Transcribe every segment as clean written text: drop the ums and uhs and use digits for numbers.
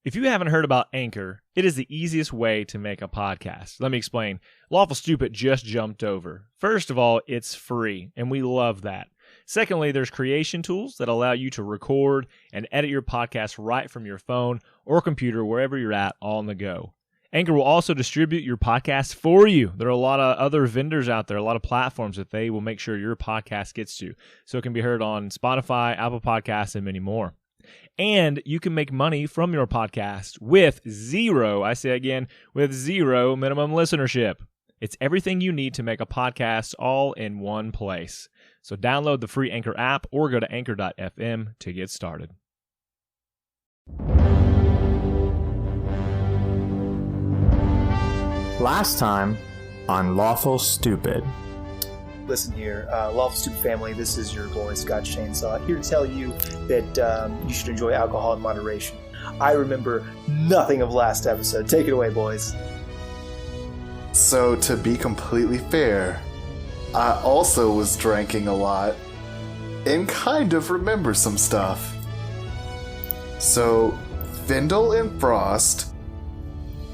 If you haven't heard about Anchor, it is the easiest way to make a podcast. Let me explain. Lawful Stupid just jumped over. First of all, it's free, and we love that. Secondly, there's creation tools that allow you to record and edit your podcast right from your phone or computer, wherever you're at, all on the go. Anchor will also distribute your podcast for you. There are a lot of other vendors out there, a lot of platforms that they will make sure your podcast gets to. So it can be heard on Spotify, Apple Podcasts, and many more. And you can make money from your podcast with zero minimum listenership. It's everything you need to make a podcast all in one place. So download the free Anchor app or go to anchor.fm to get started. Last time on Lawful Stupid. Listen here, Lawful Stupid family, this is your boy, Scott Chainsaw, here to tell you that you should enjoy alcohol in moderation. I remember nothing of last episode. Take it away, boys. So, to be completely fair, I also was drinking a lot and kind of remember some stuff. So, Findahl and Frost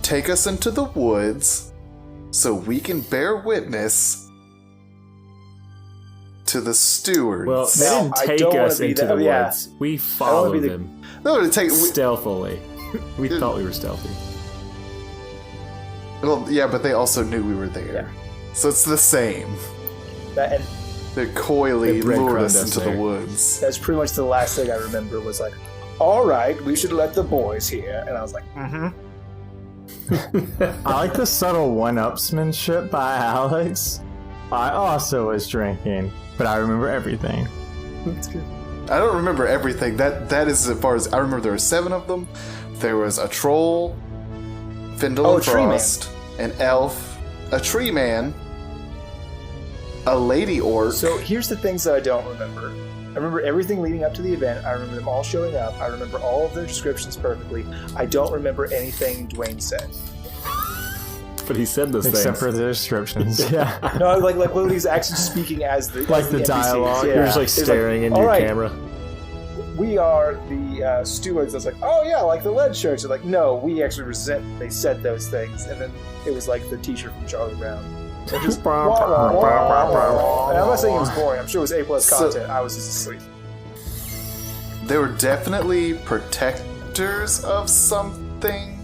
take us into the woods so we can bear witness to the Stewards. Well, they didn't take us into the woods. Yeah. We followed them stealthily. We thought we were stealthy. Well, yeah, but they also knew we were there. Yeah. So it's the same. They coyly lured us into the woods. That's pretty much the last thing I remember was like, all right, we should let the boys hear. And I was like, I like the subtle one-upsmanship by Alex. I also was drinking, but I remember everything. That's good. I don't remember everything. That is as far as I remember. There were 7 of them. There was a troll, Findahl and Frost, an elf, a tree man, a lady orc. So here's the things that I don't remember. I remember everything leading up to the event. I remember them all showing up. I remember all of their descriptions perfectly. I don't remember anything Dwayne said. But he said those things. Except for the descriptions. Yeah. No, like when he's actually speaking as the dialogue. Yeah. You're just like staring into your camera. We are the stewards. I was like, oh yeah, like the lead shirts. They're like, no, we actually resent they said those things. And then it was like the teacher from Charlie Brown. And just and I'm not saying it was boring. I'm sure it was A+ content. I was just asleep. They were definitely protectors of something.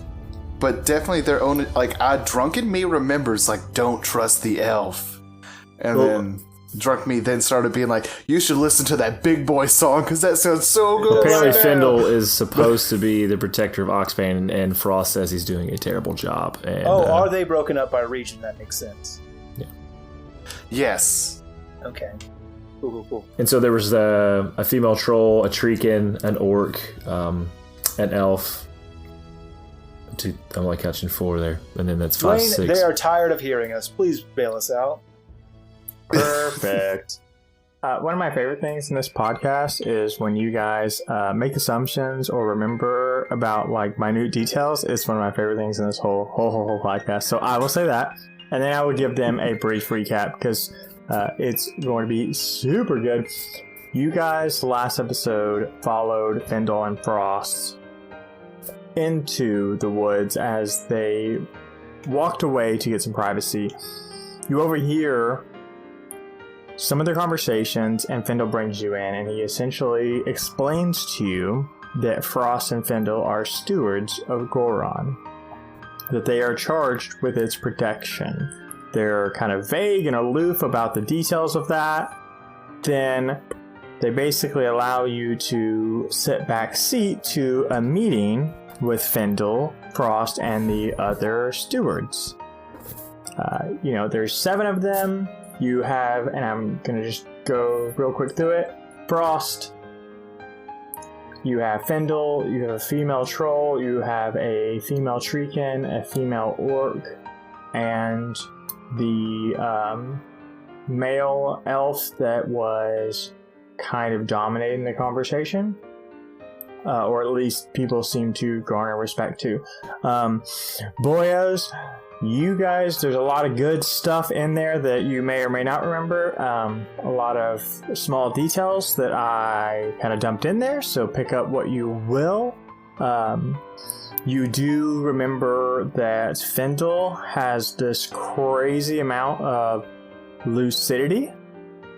But definitely their own, like, drunken me remembers, like, don't trust the elf. And then drunk me then started being like, you should listen to that Big Boy song, because that sounds so good. Apparently Findahl is supposed to be the protector of Oxbane, and Frost says he's doing a terrible job. And, are they broken up by region? That makes sense. Yeah. Yes. Okay. Cool. And so there was a female troll, a treekin, an orc, an elf. I'm like catching 4 there, and then that's 5, Dwayne, 6. They are tired of hearing us. Please bail us out. Perfect. One of my favorite things in this podcast is when you guys make assumptions or remember about like minute details. It's one of my favorite things in this whole podcast. So I will say that, and then I will give them a brief recap because it's going to be super good. You guys last episode followed Findahl and Frost into the woods as they walked away to get some privacy. You overhear some of their conversations, and Findahl brings you in, and he essentially explains to you that Frost and Findahl are stewards of Goron, that they are charged with its protection. They're kind of vague and aloof about the details of that. Then they basically allow you to sit back seat to a meeting with Findahl, Frost, and the other stewards. There's 7 of them. You have, and I'm going to just go real quick through it. Frost. You have Findahl. You have a female troll. You have a female treekin, a female orc, and the male elf that was kind of dominating the conversation. Or at least people seem to garner respect to. Boyos, you guys, there's a lot of good stuff in there that you may or may not remember. A lot of small details that I kind of dumped in there, so pick up what you will. You do remember that Findahl has this crazy amount of lucidity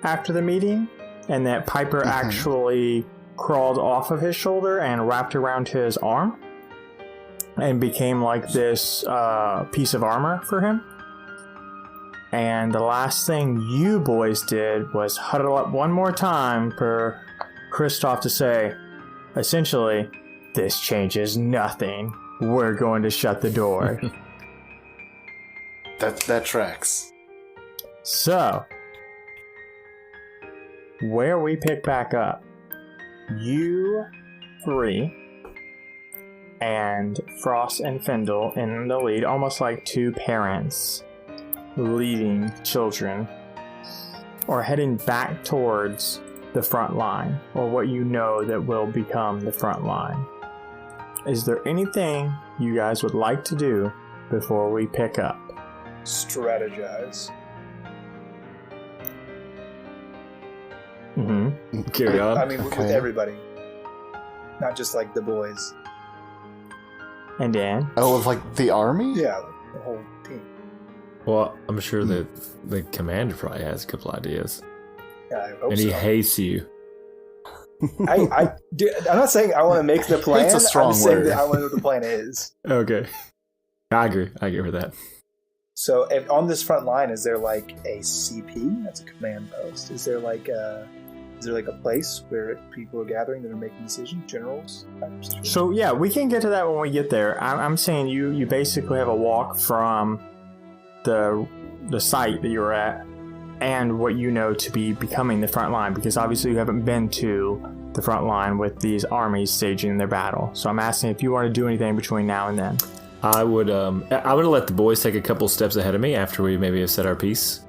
after the meeting, and that Piper actually crawled off of his shoulder and wrapped around his arm and became like this piece of armor for him. And the last thing you boys did was huddle up one more time for Kristoff to say, essentially, this changes nothing. We're going to shut the door. That tracks. So, where we pick back up, you three and Frost and Findahl in the lead, almost like two parents leading children, are heading back towards the front line, or what you know that will become the front line. Is there anything you guys would like to do before we pick up? Strategize. Mm-hmm. Carry on. I mean, with everybody. Not just like the boys. And Dan? Oh, of like the army? Yeah, like the whole team. Well, I'm sure that the commander probably has a couple ideas. Yeah, I hope And he hates you. I'm not saying I want to make the plan. It's a strong I'm saying word. that I want to know what the plan is. Okay. I agree with that. So, if on this front line, is there like a CP? That's a command post. Is there like a place where people are gathering that are making decisions? Generals? So yeah, we can get to that when we get there. I'm saying you basically have a walk from the site that you're at and what you know to be becoming the front line, because obviously you haven't been to the front line with these armies staging their battle. So I'm asking if you want to do anything between now and then. I would let the boys take a couple steps ahead of me after we maybe have said our piece,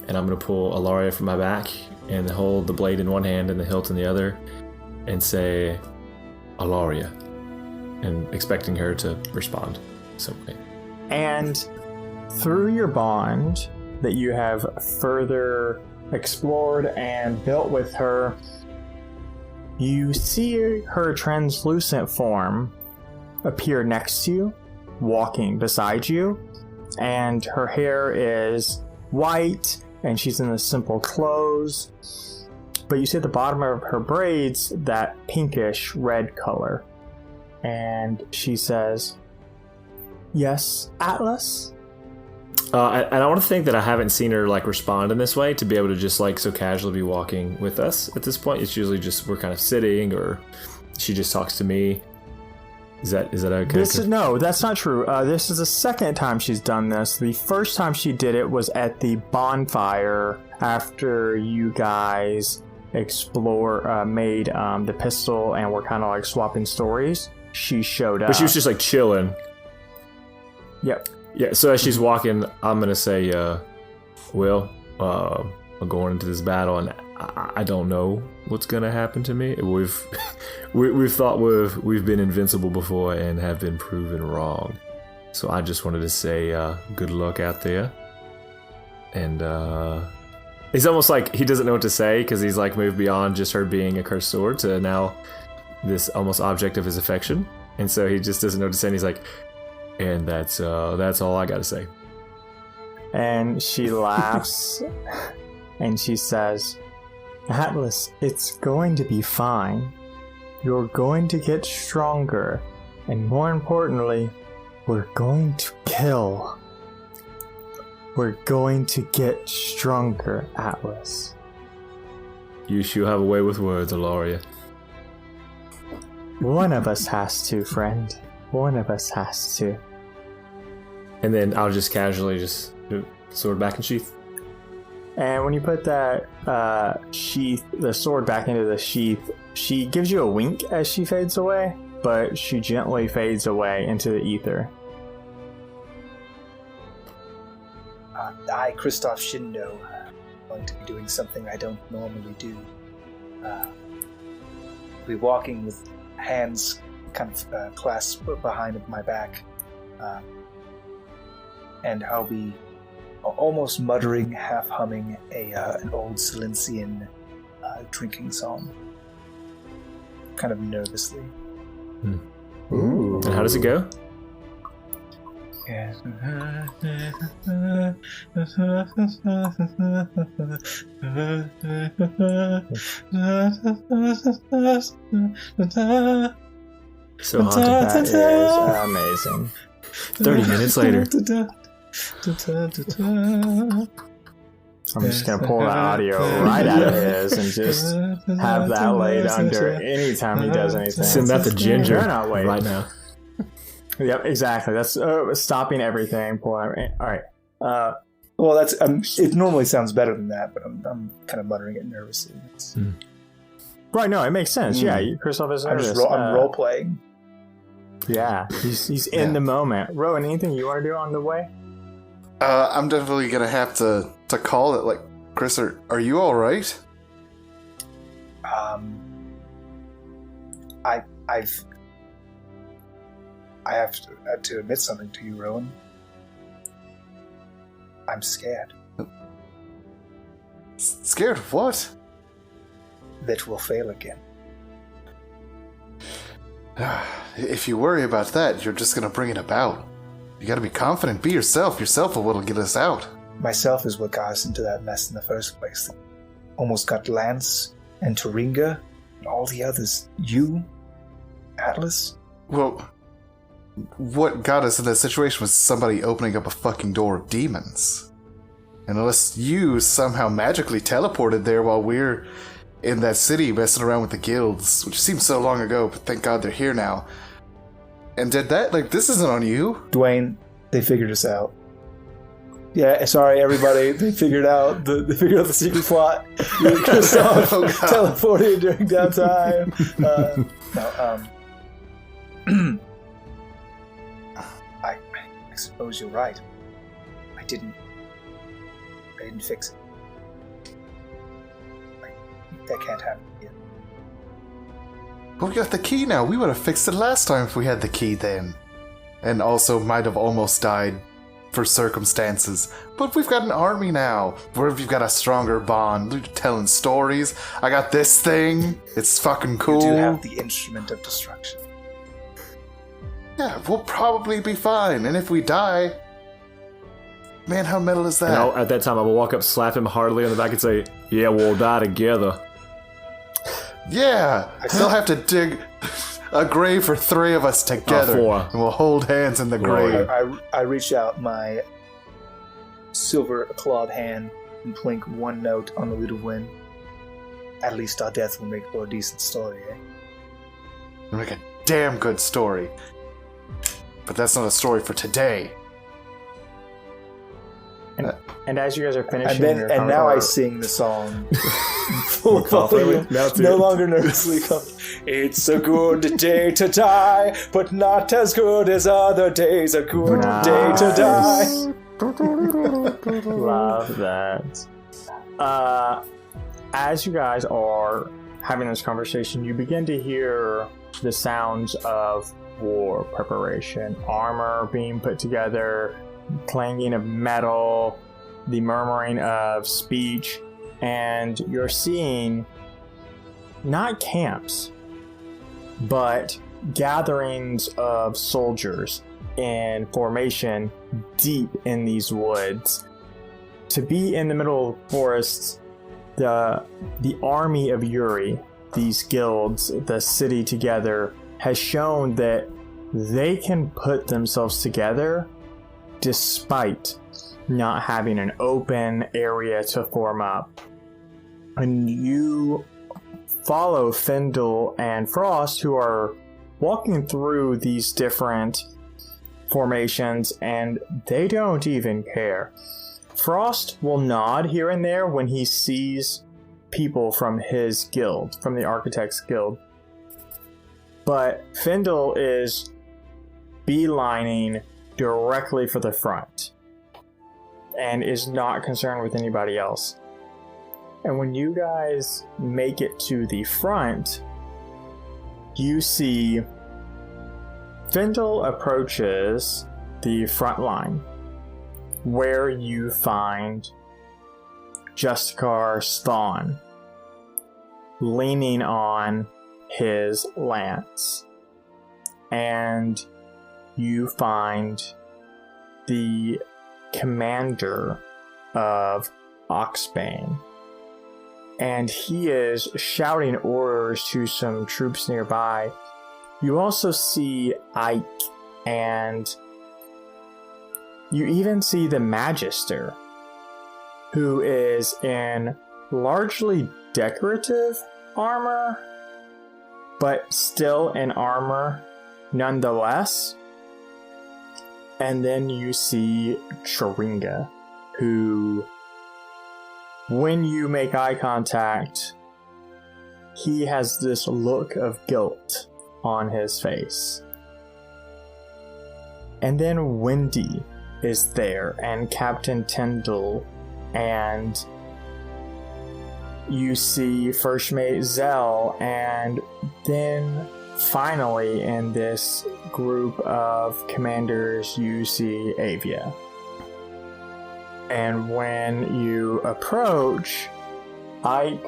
and I'm gonna pull Allaria from my back and hold the blade in one hand and the hilt in the other, and say, Allaria, and expecting her to respond some way. And through your bond that you have further explored and built with her, you see her translucent form appear next to you, walking beside you, and her hair is white and she's in the simple clothes, but you see at the bottom of her braids that pinkish red color, and she says, "Yes, Atlas?" And I want to think that I haven't seen her like respond in this way to be able to just like so casually be walking with us at this point. It's usually just we're kind of sitting, or she just talks to me. Is that okay? No, that's not true. This is the second time she's done this. The first time she did it was at the bonfire after you guys made the pistol and were kind of like swapping stories. She showed up. But she was just like chilling. Yep. Yeah, so as she's walking, I'm going to say, Will, I'm going into this battle, and I don't know what's going to happen to me. We've thought we've been invincible before and have been proven wrong. So I just wanted to say good luck out there. And it's almost like he doesn't know what to say because he's like moved beyond just her being a cursed sword to now this almost object of his affection. And so he just doesn't know what to say, and he's like, and that's all I gotta say. And she laughs and she says, "Atlas, it's going to be fine. You're going to get stronger. And more importantly, we're going to kill. We're going to get stronger, Atlas." You sure have a way with words, Allaria. One of us has to, friend. One of us has to. And then I'll just casually just sword back in sheath. And when you put that the sword back into the sheath, she gives you a wink as she fades away, but she gently fades away into the ether. I, Kristoff Shindo, going to be doing something I don't normally do. Be walking with hands kind of clasped behind my back, and I'll be almost muttering, half humming an old Silentian drinking song, kind of nervously. And how does it go? So haunted. That is amazing. 30 minutes later. I'm just gonna pull that audio right out of his and just have that laid under anytime he does anything. Send that to Ginger Wait. right now. Yep, exactly. That's stopping everything. All right. Well, that's it. Normally sounds better than that, but I'm kind of muttering it nervously. Right. No, it makes sense. Yeah, Kristoff is nervous. I'm role playing. Yeah, he's in the moment. Rowan, anything you want to do on the way? I'm definitely gonna have to call it. Like, Chris, are you all right? I have to admit something to you, Rowan. I'm scared. Scared of what? That we'll fail again. If you worry about that, you're just gonna bring it about. You gotta be confident. Be yourself. Yourself is what'll get us out. Myself is what got us into that mess in the first place. Almost got Lance and Turinga and all the others. You, Atlas. Well, what got us in that situation was somebody opening up a fucking door of demons. And unless you somehow magically teleported there while we're in that city messing around with the guilds, which seems so long ago, but thank God they're here now. And did that? Like, this isn't on you. Dwayne, they figured us out. Yeah, sorry everybody. They figured out the secret plot. You and Kristoff teleported during downtime. I suppose you're right. I didn't fix it. That can't happen again. But we got the key now. We would have fixed it last time if we had the key then. And also might have almost died for circumstances. But we've got an army now, where we've got a stronger bond. We're telling stories. I got this thing. It's fucking cool. You do have the instrument of destruction. Yeah, we'll probably be fine. And if we die... Man, how metal is that? And at that time, I will walk up, slap him heartily on the back and say, yeah, we'll die together. Yeah, I still have to dig a grave for 3 of us together. 4. And we'll hold hands in the grave. I reach out my silver-clawed hand and plink one note on the lute of wind. At least our death will make for a decent story, eh? It'll make a damn good story. But that's not a story for today. And as you guys are finishing, now I sing the song full volume, no longer nervously. It's a good day to die, but not as good as other days. A good day to die. Love that. As you guys are having this conversation, you begin to hear the sounds of war preparation, armor being put together, clanging of metal, the murmuring of speech, and you're seeing not camps, but gatherings of soldiers in formation deep in these woods. To be in the middle of forests, the army of Yuri, these guilds, the city together, has shown that they can put themselves together despite not having an open area to form up. And you follow Findahl and Frost, who are walking through these different formations, and they don't even care. Frost will nod here and there when he sees people from his guild, from the Architects Guild. But Findahl is beelining directly for the front and is not concerned with anybody else. And when you guys make it to the front, you see Findahl approaches the front line, where you find Justicar Sthon leaning on his lance. and you find the commander of Oxbane. And he is shouting orders to some troops nearby. You also see Ike, and you even see the Magister, who is in largely decorative armor, but still in armor nonetheless. And then you see Chiringa, who, when you make eye contact, he has this look of guilt on his face. And then Wendy is there, and Captain Tyndall, and you see First Mate Zell, and then finally in this group of commanders you see Avia. And when you approach, Ike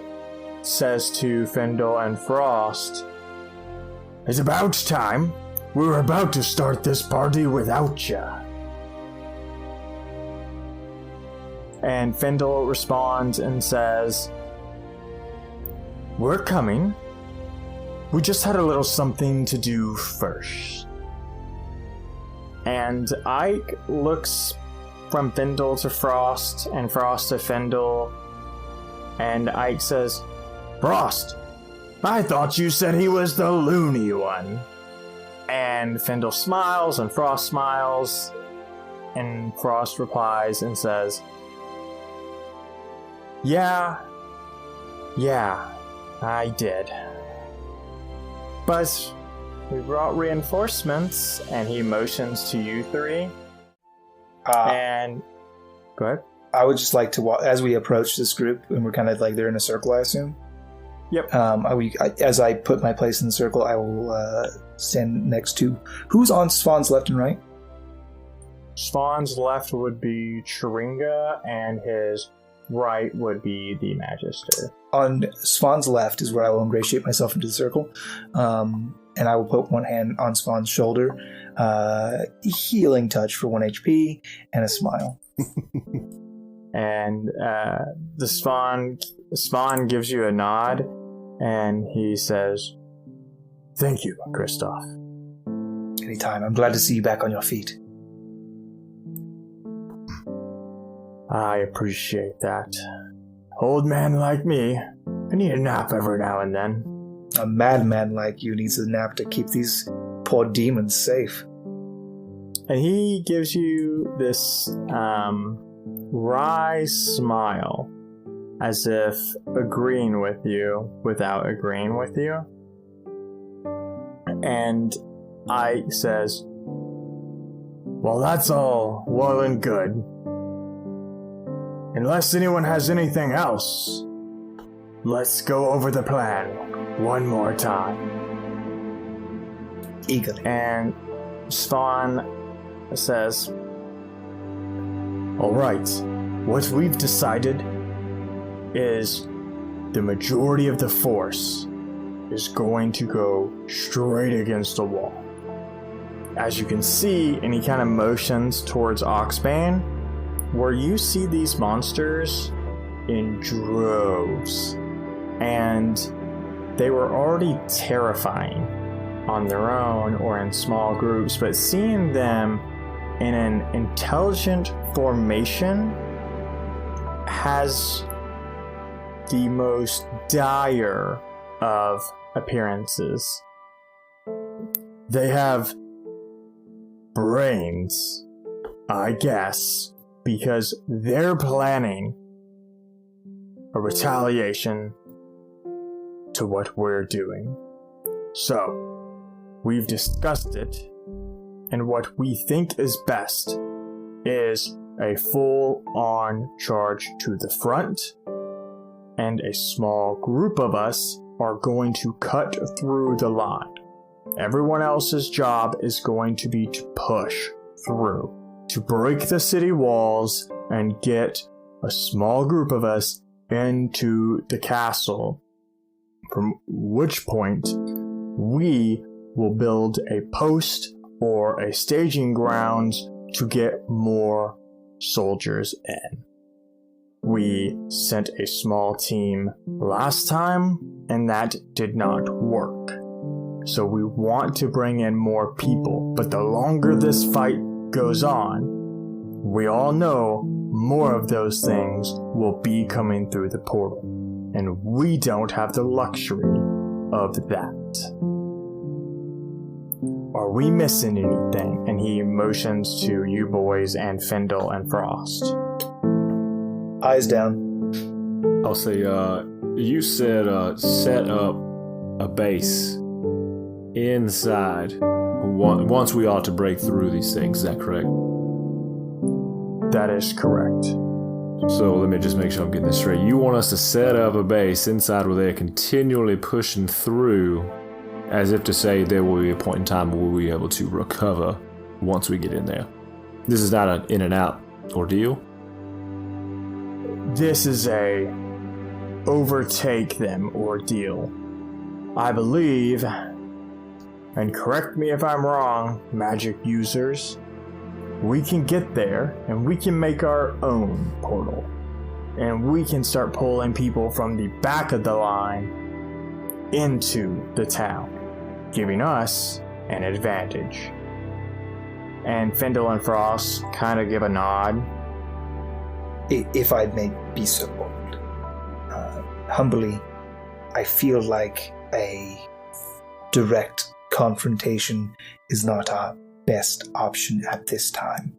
says to Findahl and Frost, "It's about time. We were about to start this party without ya." And Findahl responds and says, "We're coming. We just had a little something to do first." And Ike looks from Findahl to Frost, and Frost to Findahl, and Ike says, "Frost, I thought you said he was the loony one." And Findahl smiles, and Frost smiles, and Frost replies and says, Yeah, I did. But we brought reinforcements," and he motions to you three. And go ahead. I would just like to, as we approach this group, and we're kind of like they're in a circle, I assume. Yep. As I put my place in the circle, I will stand next to who's on Svan's left and right. Svan's left would be Chiringa, and his right would be the Magister. On Svan's left is where I will ingratiate myself into the circle, and I will put one hand on Svan's shoulder, healing touch for 1 HP, and a smile. And the Svan gives you a nod, and he says, "Thank you, Kristoff." Anytime. I'm glad to see you back on your feet. I appreciate that. Old man like me, I need a nap every now and then. A madman like you needs a nap to keep these poor demons safe. And he gives you this wry smile, as if agreeing with you without agreeing with you. And Ike says, "Well, that's all well and good. Unless anyone has anything else, let's go over the plan one more time." Eagerly. And Svan says, "All right, what we've decided is the majority of the force is going to go straight against the wall. As you can see," and he kind of motions towards Oxbane, "where you see these monsters in droves, and they were already terrifying on their own or in small groups, but seeing them in an intelligent formation has the most dire of appearances. They have brains, I guess, because they're planning a retaliation to what we're doing. So, we've discussed it, and what we think is best is a full-on charge to the front, and a small group of us are going to cut through the line. Everyone else's job is going to be to push through, to break the city walls and get a small group of us into the castle, from which point we will build a post or a staging grounds to get more soldiers in. We sent a small team last time, and that did not work. So we want to bring in more people, but the longer this fight goes on, we all know more of those things will be coming through the portal, and we don't have the luxury of that. Are we missing anything? And he motions to you boys and Findahl and Frost. Eyes down. I'll say, you said set up a base inside once we ought to break through these things. Is that correct? That is correct. So let me just make sure I'm getting this straight. You want us to set up a base inside where they're continually pushing through, as if to say there will be a point in time where we'll be able to recover once we get in there. This is not an in and out ordeal. This is a overtake them ordeal. I believe, and correct me if I'm wrong, magic users, we can get there and we can make our own portal. And we can start pulling people from the back of the line into the town, giving us an advantage. And Findahl and Frost kind of give a nod. If I may be so bold, humbly, I feel like a direct confrontation is not our best option at this time.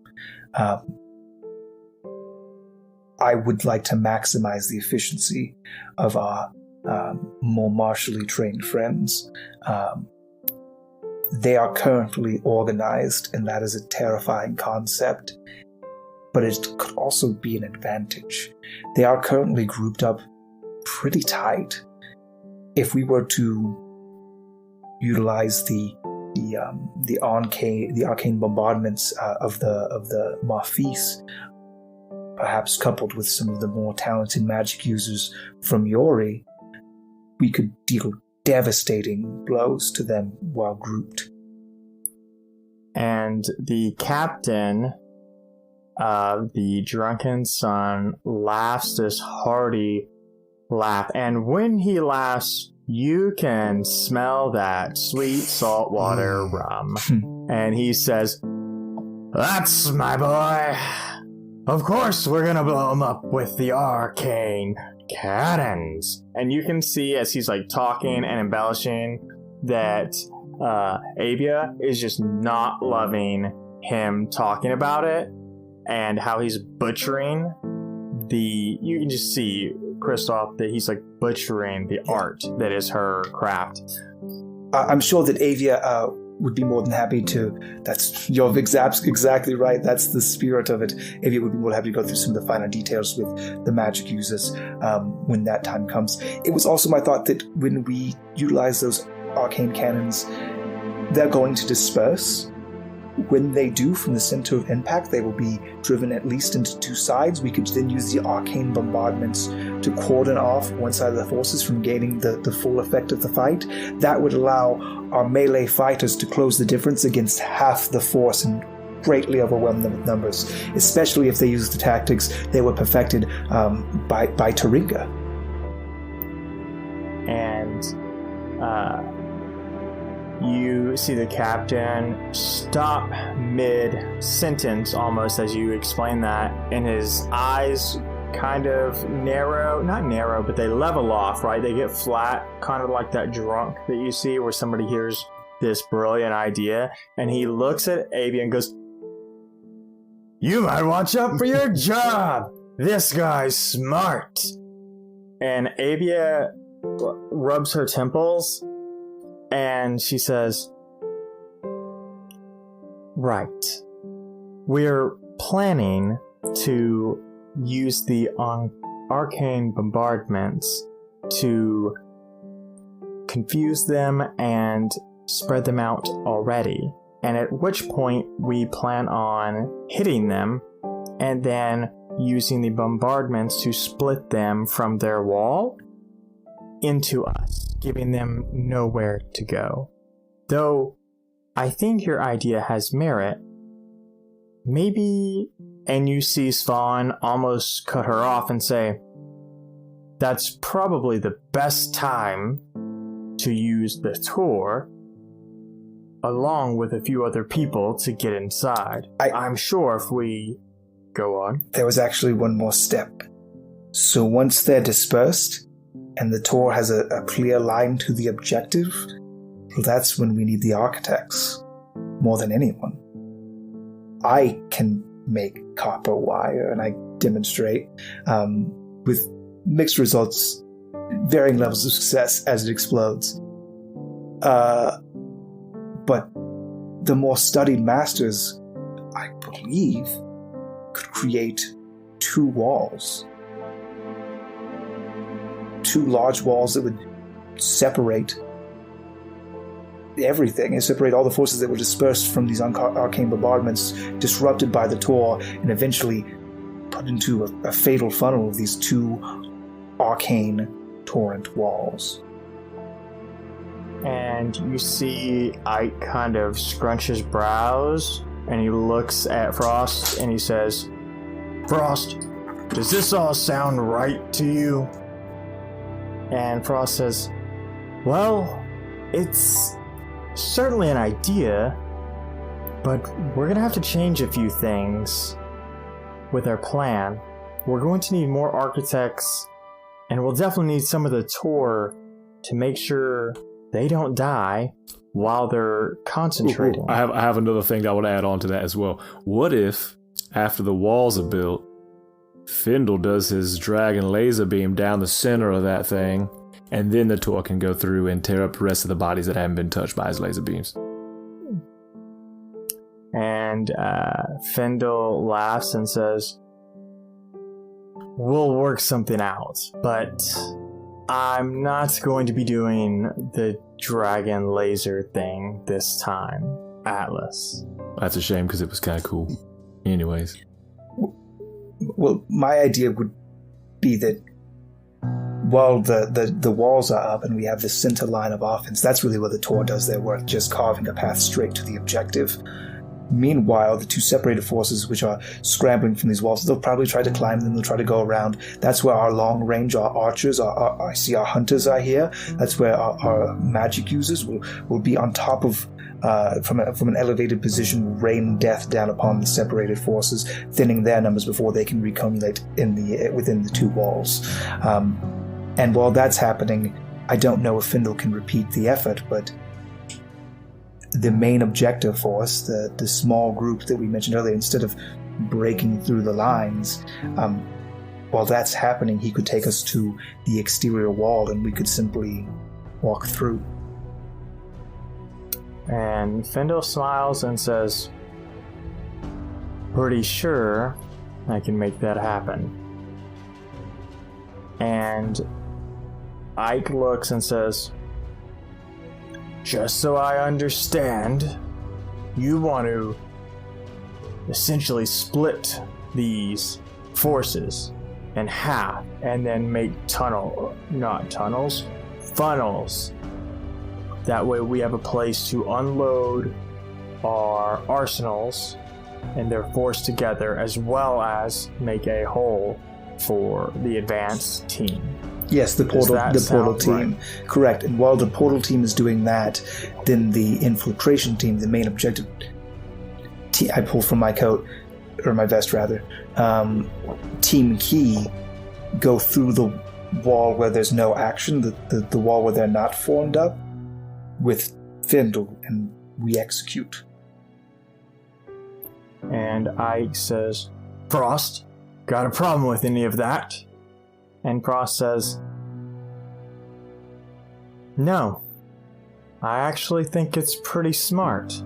I would like to maximize the efficiency of our more martially trained friends. They are currently organized, and that is a terrifying concept. But it could also be an advantage. They are currently grouped up pretty tight. If we were to utilize the arcane bombardments of the Mafis, perhaps coupled with some of the more talented magic users from Yori, we could deal devastating blows to them while grouped. And the captain of the Drunken Sun laughs this hearty laugh, and when he laughs, you can smell that sweet saltwater rum. And he says, "That's my boy. Of course we're gonna blow him up with the arcane cannons." And you can see as he's like talking and embellishing that Avia is just not loving him talking about it, and how he's butchering you can just see, Kristoff, that he's like butchering the art that is her craft. I'm sure that Avia would be more than happy to, you're exactly right, that's the spirit of it. Avia would be more than happy to go through some of the finer details with the magic users when that time comes. It was also my thought that when we utilize those arcane cannons, they're going to disperse. When they do, from the center of impact, they will be driven at least into two sides. We could then use the arcane bombardments to cordon off one side of the forces from gaining the full effect of the fight. That would allow our melee fighters to close the difference against half the force and greatly overwhelm them with numbers, especially if they use the tactics they were perfected by Taringa. And you see the captain stop mid-sentence almost as you explain that, and his eyes kind of not narrow, but they level off, right? They get flat, kind of like that drunk that you see where somebody hears this brilliant idea, and he looks at Avia and goes, "You might watch out for your job! This guy's smart!" And Avia rubs her temples, and she says, "Right. We're planning to use the arcane bombardments to confuse them and spread them out already. And at which point we plan on hitting them and then using the bombardments to split them from their wall into us, giving them nowhere to go. Though I think your idea has merit. Maybe, and you see Svan almost cut her off and say, that's probably the best time to use the tour, along with a few other people to get inside. I'm sure if we go on. There was actually one more step. So once they're dispersed, and the tour has a clear line to the objective, that's when we need the architects, more than anyone. I can make copper wire, and I demonstrate with mixed results, varying levels of success as it explodes. But the more studied masters, I believe, could create 2 walls. 2 large walls that would separate everything and separate all the forces that were dispersed from these arcane bombardments, disrupted by the Tor, and eventually put into a fatal funnel of these 2 arcane torrent walls. And you see Ike kind of scrunch his brows, and he looks at Frost, and he says, Frost, does this all sound right to you? And Frost says, well, it's certainly an idea, but we're going to have to change a few things with our plan. We're going to need more architects, and we'll definitely need some of the Tor to make sure they don't die while they're concentrating. I have another thing that I want to add on to that as well. What if, after the walls are built, Findahl does his dragon laser beam down the center of that thing, and then the Tor can go through and tear up the rest of the bodies that haven't been touched by his laser beams. And Findahl laughs and says, we'll work something out, but I'm not going to be doing the dragon laser thing this time, Atlas. That's a shame because it was kind of cool. Anyways. Well, my idea would be that while the walls are up and we have the center line of offense, that's really where the Tor does their work, just carving a path straight to the objective. Meanwhile, the 2 separated forces which are scrambling from these walls, they'll probably try to climb them, they'll try to go around. That's where our long range, our archers, I see our hunters are here. That's where our magic users will be on top of, from an elevated position, rain death down upon the separated forces, thinning their numbers before they can recumulate within the 2 walls. And while that's happening, I don't know if Findahl can repeat the effort, but the main objective for us, the small group that we mentioned earlier, instead of breaking through the lines, while that's happening, he could take us to the exterior wall and we could simply walk through. And Findahl smiles and says, pretty sure I can make that happen. And Ike looks and says, just so I understand, you want to essentially split these forces in half and then make funnels. That way we have a place to unload our arsenals and they're forced together, as well as make a hole for the advanced team. Yes, the portal team. Right? Correct. And while the portal team is doing that, then the infiltration team, the main objective, I pull from my coat, or my vest rather, Team Key go through the wall where there's no action, the wall where they're not formed up, with Findahl, and we execute. And Ike says, Frost, got a problem with any of that? And Frost says, no, I actually think it's pretty smart.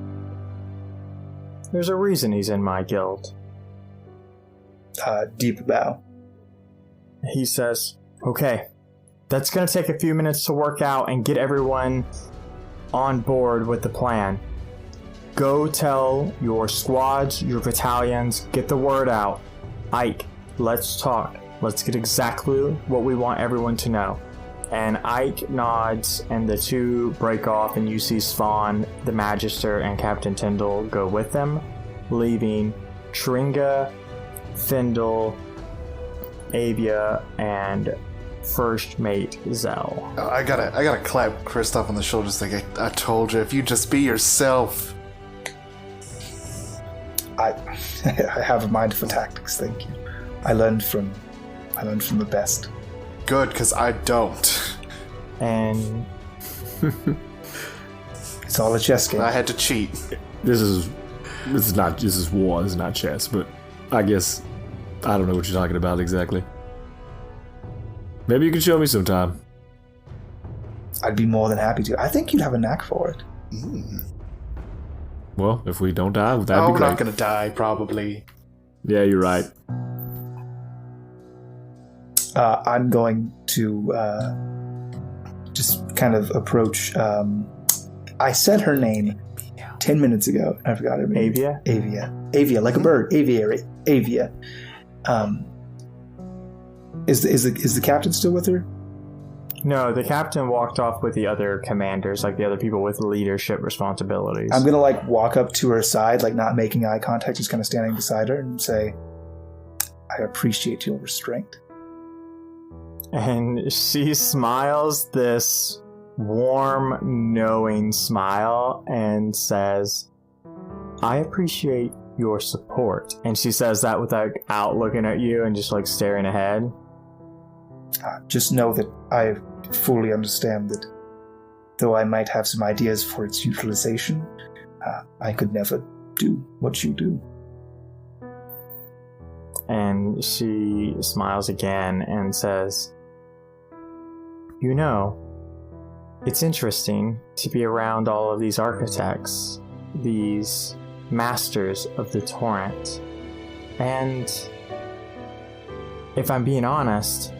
There's a reason he's in my guild. Deep bow. He says, okay, that's going to take a few minutes to work out and get everyone on board with the plan. Go tell your squads, your battalions, get the word out. Ike, let's talk. Let's get exactly what we want everyone to know. And Ike nods, and the two break off, and you see Svan, the Magister, and Captain Tyndall go with them, leaving Tringa, Findahl, Avia, and First Mate Zell. Oh, I gotta clap Kristoff on the shoulder. Just like I told you, if you just be yourself. I have a mind for tactics. Thank you. I learned from the best. Good, because I don't. And it's all a chess game. I had to cheat. This is war. This is not chess. But I guess I don't know what you're talking about exactly. Maybe you can show me sometime. I'd be more than happy to. I think you'd have a knack for it. Well, if we don't die, that'd be We're great. not gonna die, probably. Yeah, you're right. I'm going to just kind of approach. I said her name 10 minutes ago. I forgot her name. Avia, like a bird. Aviary. Avia. Is the captain still with her? no, the captain walked off with the other commanders, like the other people with leadership responsibilities. I'm gonna like walk up to her side, like not making eye contact, just kind of standing beside her and say, "I appreciate your restraint." And she smiles this warm, knowing smile and says, "I appreciate your support." And she says that without looking at you and just like staring ahead. Just know that I fully understand that though I might have some ideas for its utilization, I could never do what you do. And she smiles again and says, "You know, it's interesting to be around all of these architects, these masters of the torrent. And if I'm being honest,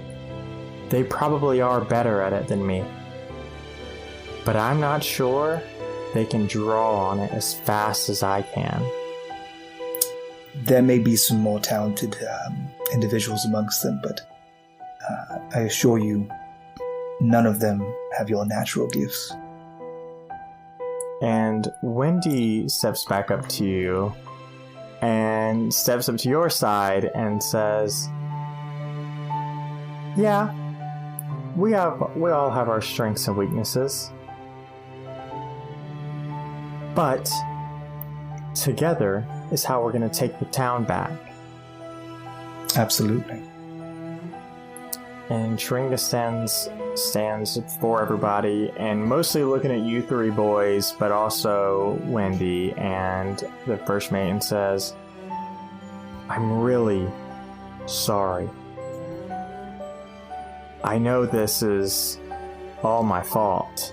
they probably are better at it than me. But I'm not sure they can draw on it as fast as I can." There may be some more talented individuals amongst them, but I assure you, none of them have your natural gifts. And Wendy steps back up to you and steps up to your side and says, "Yeah, we all have our strengths and weaknesses. But together is how we're going to take the town back." Absolutely. And Tringa stands before everybody and mostly looking at you three boys, but also Wendy and the first mate, and says, "I'm really sorry. I know this is all my fault,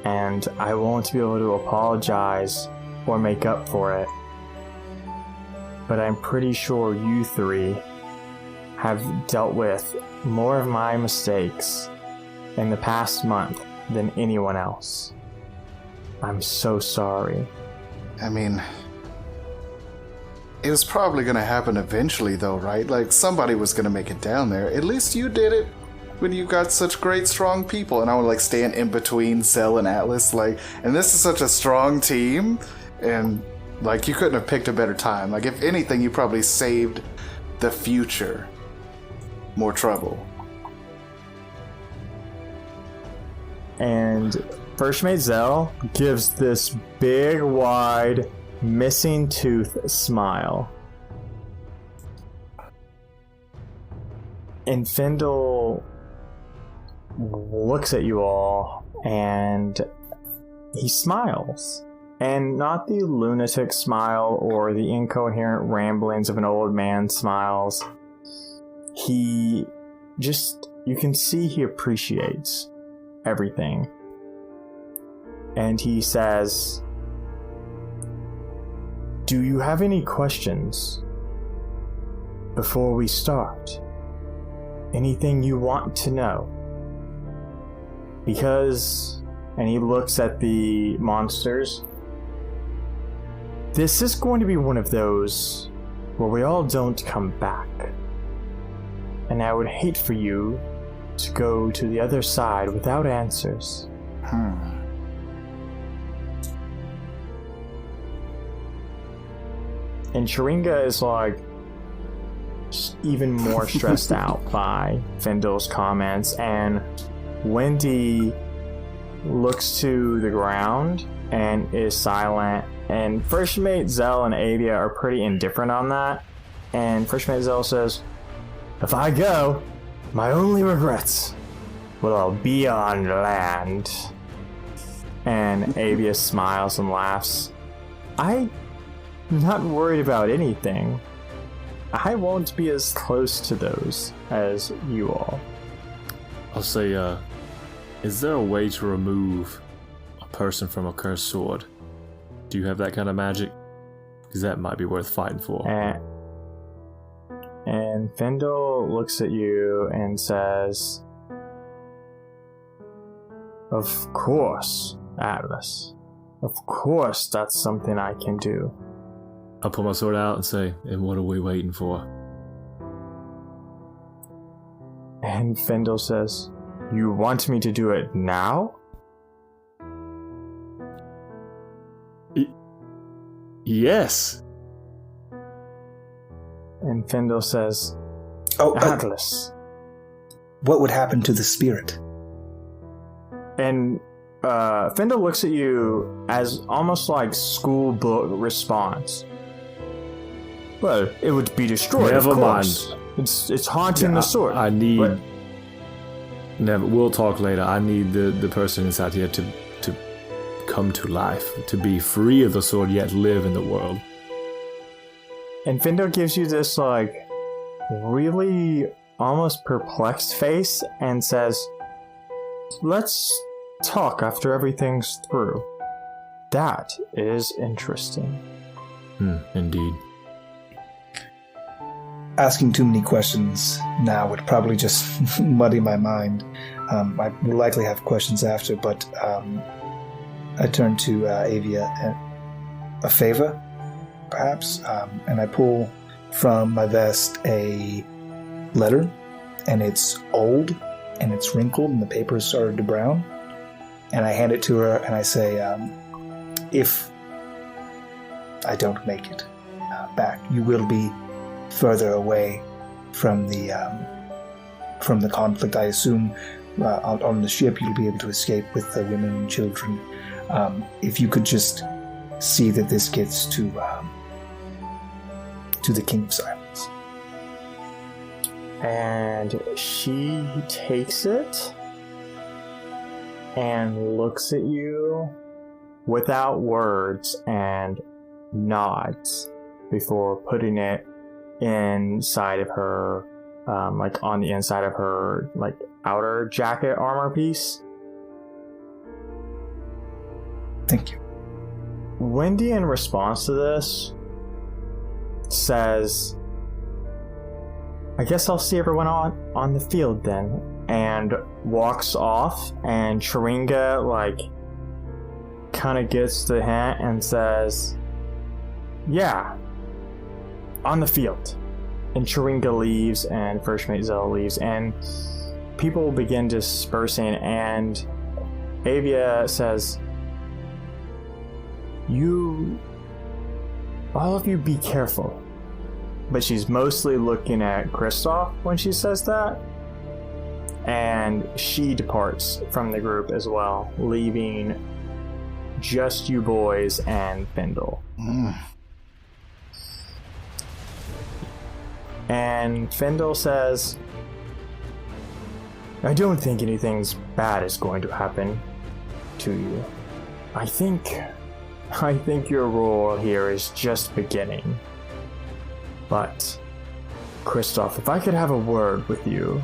and I won't be able to apologize or make up for it. But I'm pretty sure you three have dealt with more of my mistakes in the past month than anyone else. I'm so sorry." I mean, it was probably gonna happen eventually, though, right? Like, somebody was gonna make it down there. At least you did it when you got such great, strong people. And I would, like, stand in between Zell and Atlas, like, and this is such a strong team, and, like, you couldn't have picked a better time. Like, if anything, you probably saved the future more trouble. And First Mate Zell gives this big, wide, missing tooth smile. And Findahl looks at you all and he smiles. And not the lunatic smile or the incoherent ramblings of an old man smiles. He just, you can see he appreciates everything. And he says, "Do you have any questions before we start? Anything you want to know? Because," and he looks at the monsters, "this is going to be one of those where we all don't come back. And I would hate for you to go to the other side without answers. And Sharinga is like even more stressed out by Findahl's comments, and Wendy looks to the ground and is silent. And First Mate Zell and Avia are pretty indifferent on that. And First Mate Zell says, "If I go, my only regrets will be on land." And Avia smiles and laughs. I'm not worried about anything. I won't be as close to those as you all. I'll say, is there a way to remove a person from a cursed sword? Do you have that kind of magic? Because that might be worth fighting for. And Findahl looks at you and says, "Of course, Atlas. Of course that's something I can do." I'll pull my sword out and say, "And what are we waiting for?" And Findahl says, "You want me to do it now?" Yes. And Findahl says, Oh, "Atlas." what would happen to the spirit? And Findahl looks at you as almost like school book response. "Well, it would be destroyed. Never of course. mind. It's haunting the sword." I need. But- Never. We'll talk later. I need the person inside here to come to life, to be free of the sword, yet live in the world. And Findahl gives you this like really almost perplexed face and says, "Let's talk after everything's through. That is interesting." Indeed. Asking too many questions now would probably just muddy my mind. I will likely have questions after, but I turn to Avia. A favor, perhaps? And I pull from my vest a letter, and it's old, and it's wrinkled, and the paper has started to brown. And I hand it to her, and I say, if I don't make it back, you will be further away from the conflict. I assume on the ship you'll be able to escape with the women and children. If you could just see that this gets to the King of Silence. And she takes it and looks at you without words and nods before putting it inside of her, like on the inside of her, like outer jacket armor piece. Thank you. Wendy, in response to this, says, "I guess I'll see everyone on the field then," and walks off. And Sharinga, like, kind of gets the hint and says, "Yeah, on the field." And Sharinga leaves, and First Mate Zell leaves, and people begin dispersing, and Avia says, all of you be careful." But she's mostly looking at Kristoff when she says that. And she departs from the group as well, leaving just you boys and Findahl. And Findahl says, "I don't think anything bad is going to happen to you. I think your role here is just beginning. But, Kristoff, if I could have a word with you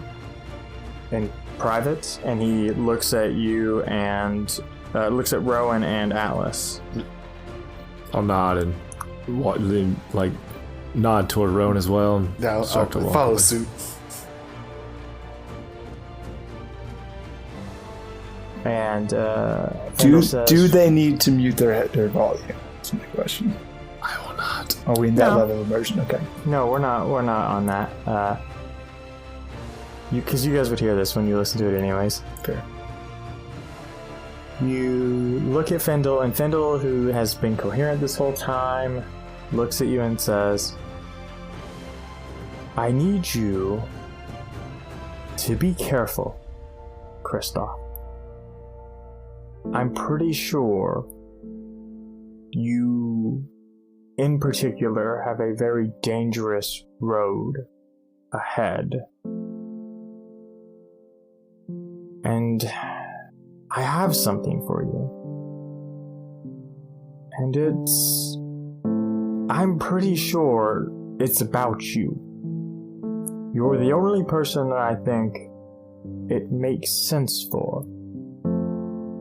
in private," and he looks at you and looks at Rowan and Atlas. I'll nod and then, like, nod toward Rowan as well. And Yeah, I'll start to walk follow away. suit. And Do Findahl says, do they need to mute their volume? That's my question. I will not. Are we in that No. level of immersion? Okay. No, we're not on that. because you guys would hear this when you listen to it anyways. Fair. You look at Findahl, and Findahl, who has been coherent this whole time, looks at you and says, I need you to be careful, Kristoff. I'm pretty sure you, in particular, have a very dangerous road ahead. And I have something for you. And I'm pretty sure it's about you. You're the only person that I think it makes sense for.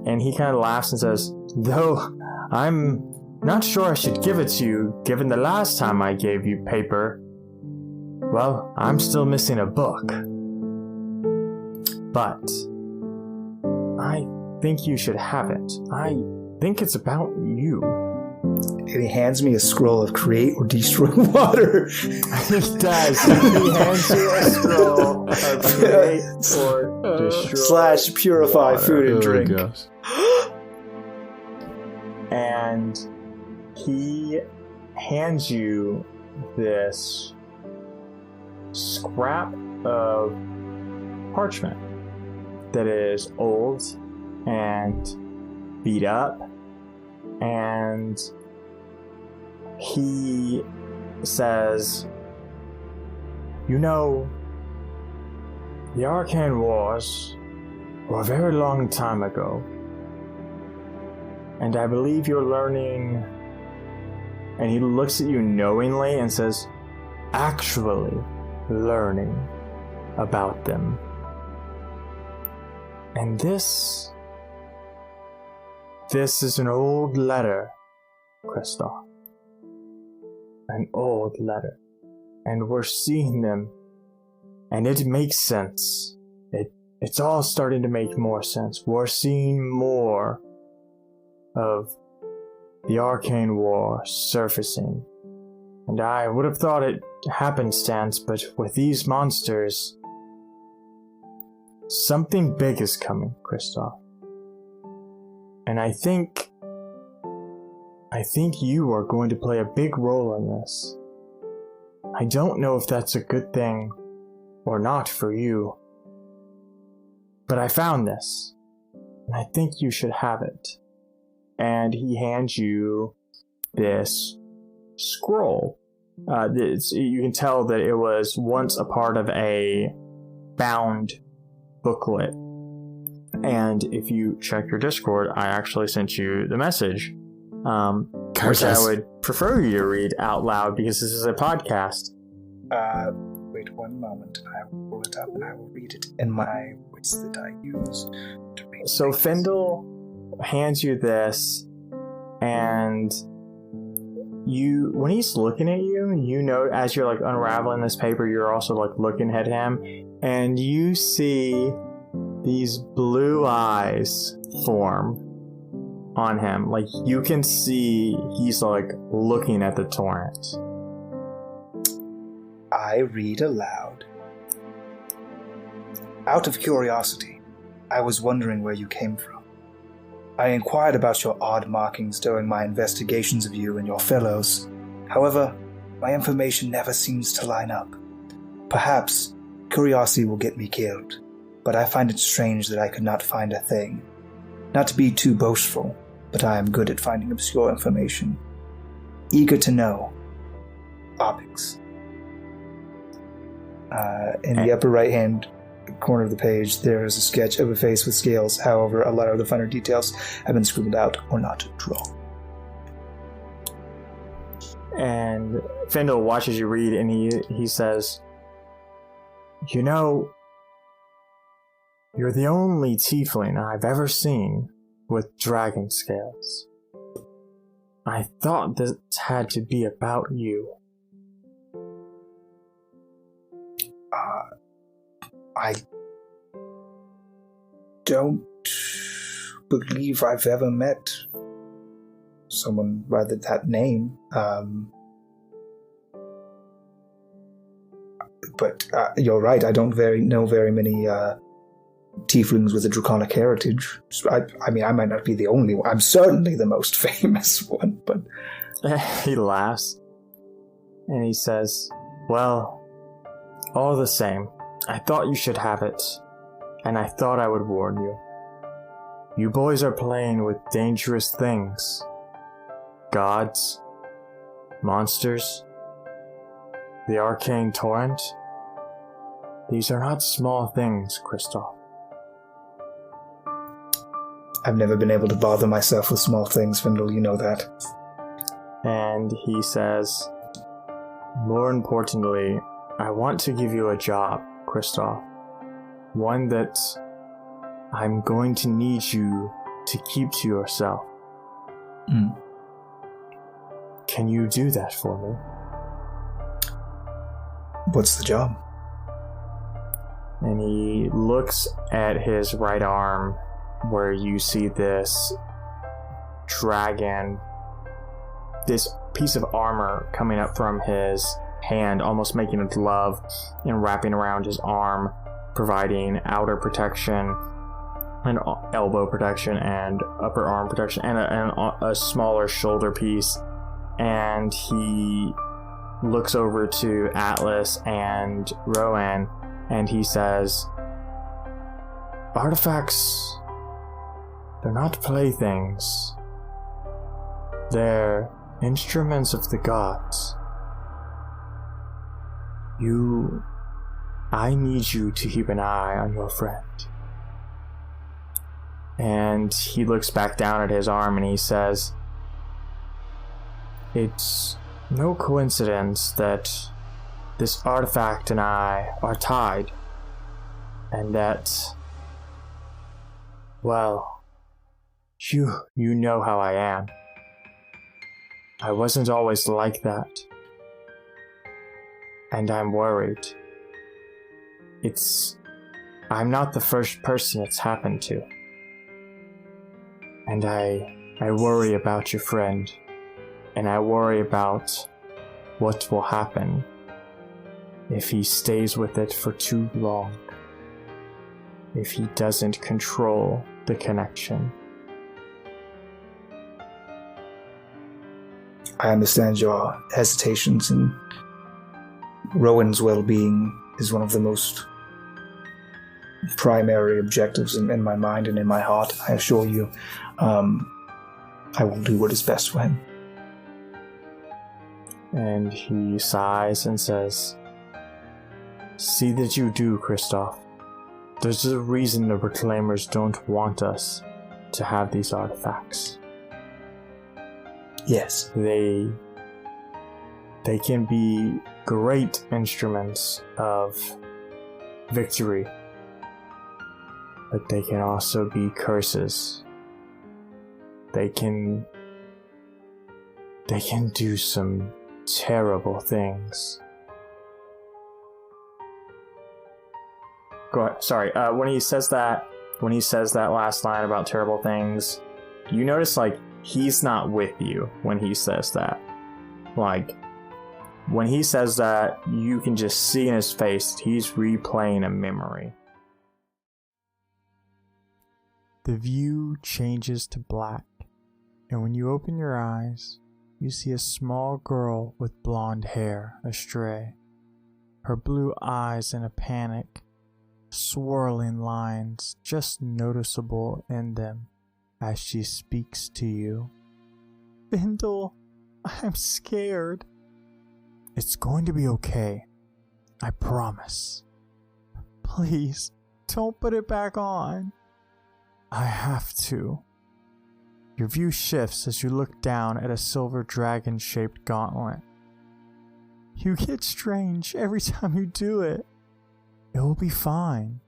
And he kind of laughs and says, though I'm not sure I should give it to you, given the last time I gave you paper. Well, I'm still missing a book. But I think you should have it. I think it's about you. And he hands me a scroll of create or destroy water. He does. He hands you a scroll of create or destroy / purify water. food and drink. Gosh. And he hands you this scrap of parchment that is old and beat up, and he says, you know, the Arcane Wars were a very long time ago, and I believe you're learning. And he looks at you knowingly and says, actually learning about them. And this is an old letter, Kristoff. An old letter. And we're seeing them, and it makes sense. It's all starting to make more sense. We're seeing more of the Arcane War surfacing. And I would have thought it happenstance, but with these monsters, something big is coming, Kristoff. And I think you are going to play a big role in this. I don't know if that's a good thing or not for you, but I found this, and I think you should have it. And he hands you this scroll. You can tell that it was once a part of a bound booklet. And if you check your Discord, I actually sent you the message, which I would prefer you to read out loud because this is a podcast. Wait one moment. I will pull it up and I will read it in my voice that I use to read. So Findahl hands you this, and when he's looking at you, you know, as you're like unraveling this paper, you're also like looking at him, and you see these blue eyes form on him. Like you can see he's like looking at the torrent. I read aloud. Out of curiosity, I was wondering where you came from. I inquired about your odd markings during my investigations of you and your fellows. However, my information never seems to line up. Perhaps curiosity will get me killed, but I find it strange that I could not find a thing. Not to be too boastful, but I am good at finding obscure information. Eager to know. Opix. In the upper right-hand corner of the page, there is a sketch of a face with scales. However, a lot of the finer details have been scribbled out or not drawn. And Findahl watches you read, and he says, you know, you're the only tiefling I've ever seen with dragon scales. I thought this had to be about you. I don't believe I've ever met someone by that name. But you're right, I don't know very many tieflings with a draconic heritage. So I mean, I might not be the only one. I'm certainly the most famous one, but... He laughs, and he says, well, all the same, I thought you should have it, and I thought I would warn you. You boys are playing with dangerous things. Gods, monsters, the arcane torrent. These are not small things, Kristoff. I've never been able to bother myself with small things, Findahl, you know that. And he says, more importantly, I want to give you a job, Kristoff. One that I'm going to need you to keep to yourself. Can you do that for me? What's the job? And he looks at his right arm where you see this dragon, this piece of armor coming up from his hand, almost making a glove and wrapping around his arm, providing outer protection and elbow protection and upper arm protection and a smaller shoulder piece. And he looks over to Atlas and Rowan and he says, artifacts, they're not playthings. They're instruments of the gods. I need you to keep an eye on your friend. And he looks back down at his arm and he says, it's no coincidence that this artifact and I are tied, and that, well, you know how I am. I wasn't always like that. And I'm worried. I'm not the first person it's happened to. And I worry about your friend. And I worry about what will happen if he stays with it for too long. If he doesn't control the connection. I understand your hesitations, and Rowan's well-being is one of the most primary objectives in my mind and in my heart. I assure you, I will do what is best for him. And he sighs and says, see that you do, Kristoff. There's a reason the Reclaimers don't want us to have these artifacts. Yes. They can be great instruments of victory, but they can also be curses. They can do some terrible things. Go ahead. Sorry. When he says that last line about terrible things, you notice like he's not with you when he says that. Like when he says that, you can just see in his face that he's replaying a memory. The view changes to black, and when you open your eyes, you see a small girl with blonde hair astray. Her blue eyes in a panic, swirling lines just noticeable in them as she speaks to you. Findahl, I'm scared. It's going to be okay. I promise. Please, don't put it back on. I have to. Your view shifts as you look down at a silver dragon-shaped gauntlet. You get strange every time you do it. It will be fine.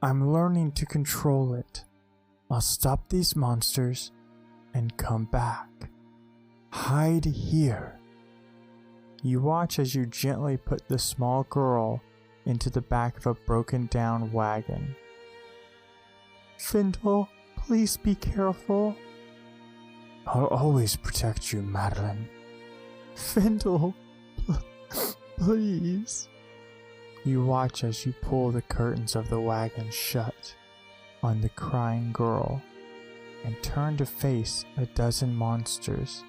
I'm learning to control it. I'll stop these monsters and come back. Hide here. You watch as you gently put the small girl into the back of a broken down wagon. Findahl, please be careful. I'll always protect you, Madeline. Findahl, please. You watch as you pull the curtains of the wagon shut on the crying girl and turn to face a dozen monsters,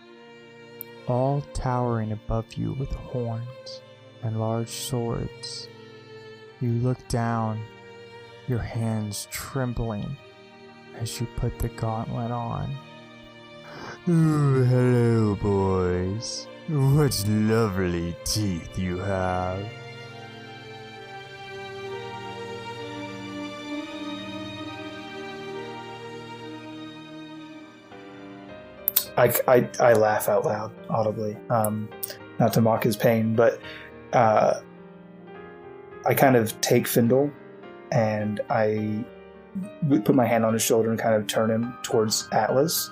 all towering above you with horns and large swords. You look down, your hands trembling as you put the gauntlet on. Ooh, hello, boys. What lovely teeth you have. I laugh out loud, audibly, not to mock his pain, but I kind of take Findahl and I put my hand on his shoulder and kind of turn him towards Atlas,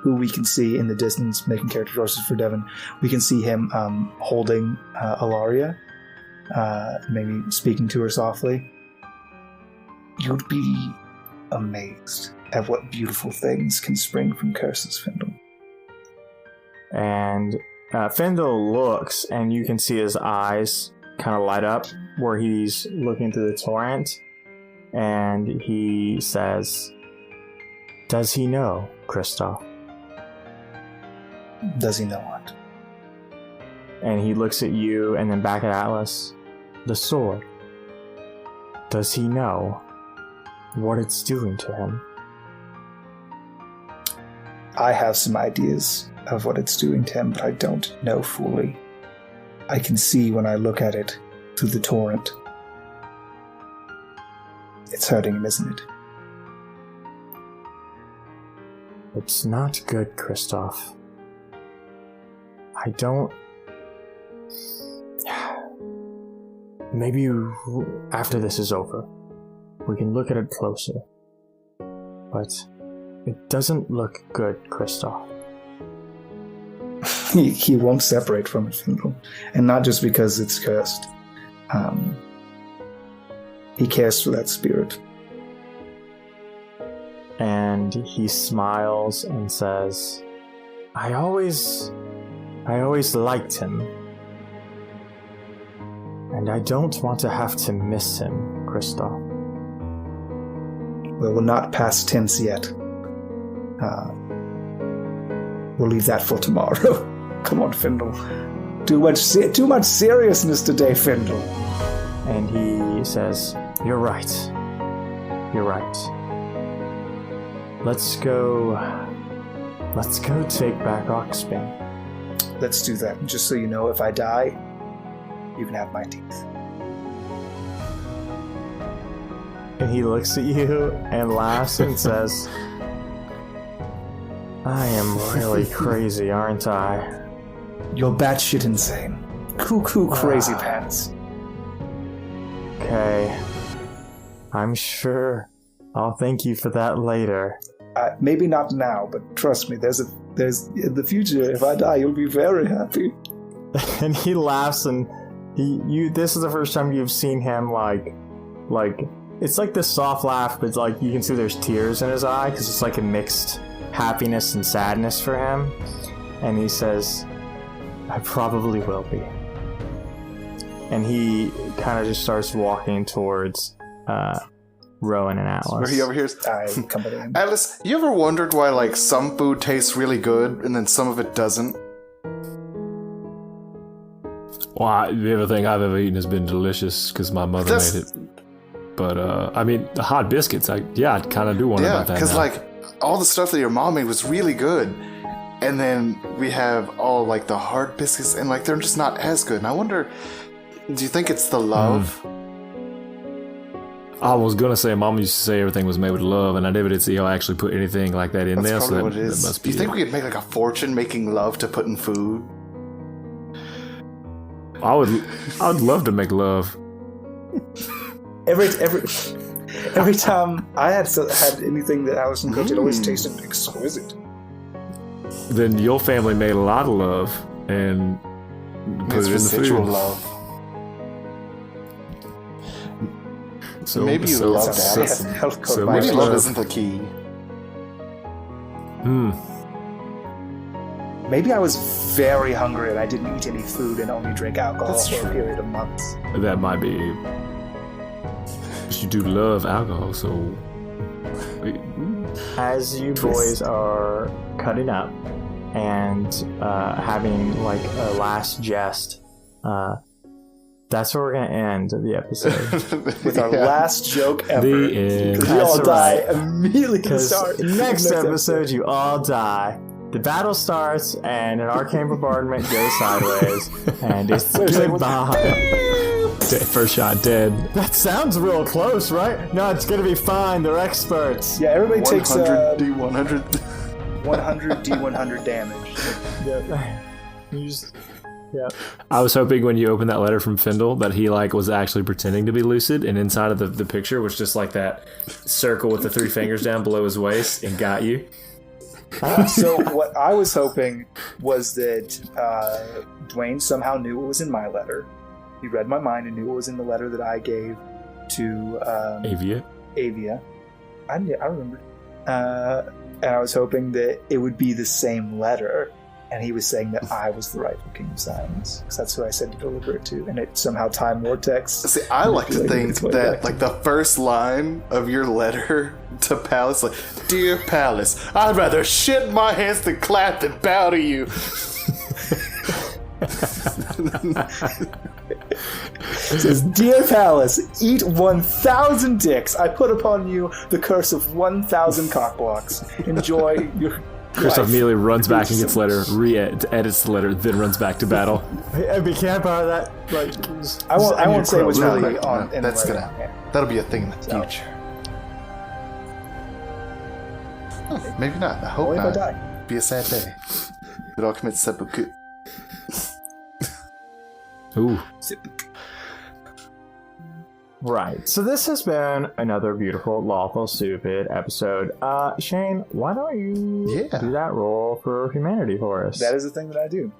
who we can see in the distance, making character choices for Devin. We can see him holding Allaria, maybe speaking to her softly. You'd be amazed at what beautiful things can spring from curses, Findahl. And Findahl looks, and you can see his eyes kind of light up where he's looking through the torrent. And he says, "Does he know, Kristoff?" Does he know what? And he looks at you and then back at Atlas. "The sword. Does he know what it's doing to him?" I have some ideas of what it's doing to him, but I don't know fully. I can see when I look at it through the torrent. It's hurting him, isn't it? It's not good, Kristoff. I don't... Maybe after this is over, we can look at it closer. But it doesn't look good, Kristoff. He won't separate from it, Findahl. And not just because it's cursed. He cares for that spirit. And he smiles and says, I always liked him. And I don't want to have to miss him, Kristoff. Well, we're not past tense yet. We'll leave that for tomorrow. Come on, Findahl. Too much seriousness today, Findahl. And he says, You're right. Let's go take back Oxbane. Let's do that. Just so you know, if I die, you can have my teeth. And he looks at you and laughs and says, I am really crazy, aren't I? You're batshit insane. Cuckoo crazy pants. Okay. I'm sure I'll thank you for that later. Maybe not now, but trust me, there's in the future, if I die, you'll be very happy. And he laughs, and this is the first time you've seen him like it's like this soft laugh, but like you can see there's tears in his eye because it's like a mixed happiness and sadness for him. And he says, I probably will be. And he kind of just starts walking towards Rowan and Atlas. Where he overhears, Atlas, you ever wondered why like some food tastes really good and then some of it doesn't? Well, everything I've ever eaten has been delicious because my mother made it. But I mean, the hot biscuits, I kind of do wonder about that. Yeah, because like all the stuff that your mom made was really good, and then we have all like the hard biscuits, and like they're just not as good. And I wonder, do you think it's the love? I was gonna say, Mom used to say everything was made with love, and I never did see how I actually put anything like that in there. That's So what it is. That must be. Do you think we could make like a fortune making love to put in food? I'd love to make love. Every time I had anything that Allison cooked, it always tasted exquisite. Then your family made a lot of love and put it in the food. Love. So maybe you love that. So maybe love isn't the key. Maybe I was very hungry and I didn't eat any food and only drank alcohol for a period of months. That might be. But you do love alcohol, so. As you boys are cutting up and having like a last jest, that's where we're going to end the episode. With our last joke ever. The end. Because we all die immediately at the start. Next episode, you all die. The battle starts, and an arcane bombardment goes sideways, and it's goodbye. First shot dead. That sounds real close, right? No, it's gonna be fine. They're experts. Yeah, everybody takes 100 D100. 100 D100 damage. Yeah. You just, yeah. I was hoping when you opened that letter from Findahl that he like was actually pretending to be lucid, and inside of the picture was just like that circle with the 3 fingers down below his waist and got you. So what I was hoping was that Dwayne somehow knew what was in my letter. He read my mind and knew what was in the letter that I gave to Avia. I remembered. And I was hoping that it would be the same letter, and he was saying that I was the rightful king of silence, because that's who I said to deliver it to, and it somehow time vortex. See, I like to think that like the first line of your letter to Palace, like, "Dear Palace, I'd rather shit my hands than clap and bow to you." It says, "Dear Palace, eat 1,000 dicks. I put upon you the curse of 1,000 cockblocks. Enjoy your Kristoff life." immediately runs back and gets the letter, edits the letter, then runs back to battle. Hey, we can't borrow that. Like, I won't say what's really No, on. In that's the gonna letter. that'll be a thing in the future. Oh, maybe not. I hope Only if I not. die. Be a sad day. We'd all commit seppuku. Ooh. right. So this has been another beautiful, lawful, stupid episode. Shane, why don't you do that roll for humanity for us? That is the thing that I do.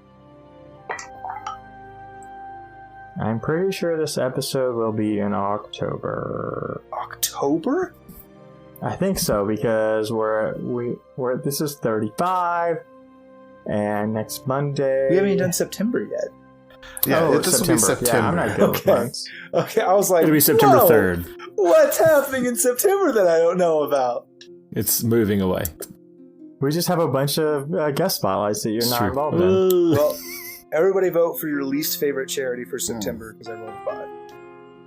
I'm pretty sure this episode will be in October. October? I think so, because we're this is 35, and next Monday We haven't even done September yet. Yeah, this will be September. Yeah, I'm not good with months. Okay, I was like, It'll be September whoa, 3rd. What's happening in September that I don't know about? It's moving away. We just have a bunch of guest spotlights that you're It's not true. involved in. Well, everybody vote for your least favorite charity for September, because I rolled a 5.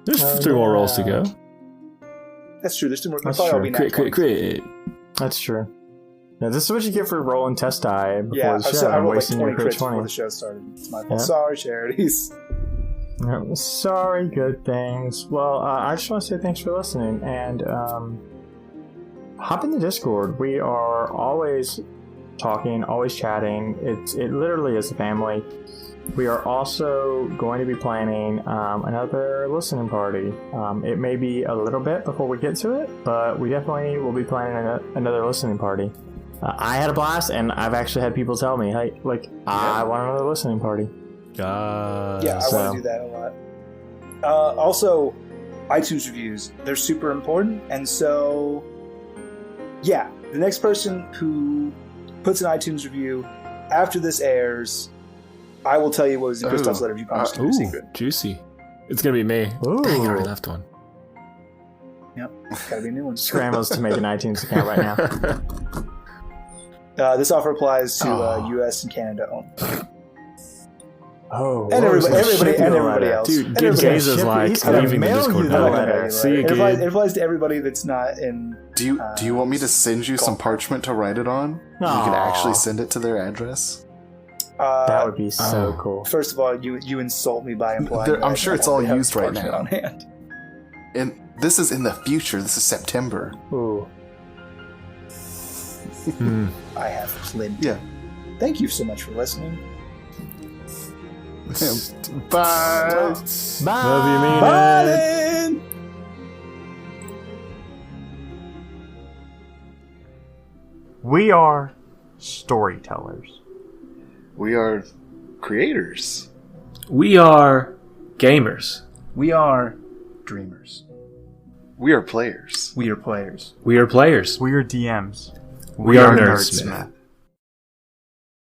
There's 3 more rolls to go. That's true. There's 2 more. That's Probably I'll true. be nat 20s. Crit. That's true. Now, this is what you get for rolling test die before Yeah, the show. so I and rolled like wasting 20 your crit crits before 20. the show started. It's my fault. Yeah. Sorry, charities. Yeah, sorry, good things. Well, I just want to say thanks for listening, and hop in the Discord. We are always talking, always chatting. It literally is a family. We are also going to be planning another listening party. It may be a little bit before we get to it, but we definitely will be planning another listening party. I had a blast, and I've actually had people tell me, "Hey, I want another listening party." Yeah, I want to do that a lot. Also, iTunes reviews, they're super important, and so yeah, the next person who puts an iTunes review after this airs, I will tell you what was in Kristoff's letter if you promise to keep a secret. Juicy. It's gonna be me. Ooh. Dang, I already left one. Yep, gotta be a new one. Scrambles to make an iTunes account right now. This offer applies to U.S. and Canada only. Oh, And everybody else. Dude, And everybody Giz is like he's gonna leaving the mail Discord you the now. letter. See you, It Gid. applies to everybody that's not in. Do you want me to send you some parchment to write it on? You can actually send it to their address. That would be so cool. First of all, you insult me by implying. I'm sure it's all used right parchment now. on hand. And this is in the future. This is September. Ooh. I have plenty. Yeah. Thank you so much for listening. Bye. Bye. Love you, mean Bye. it. Then. We are storytellers. We are creators. We are gamers. We are dreamers. We are players. We are players. We are players. We are DMs. We are nerdsmith.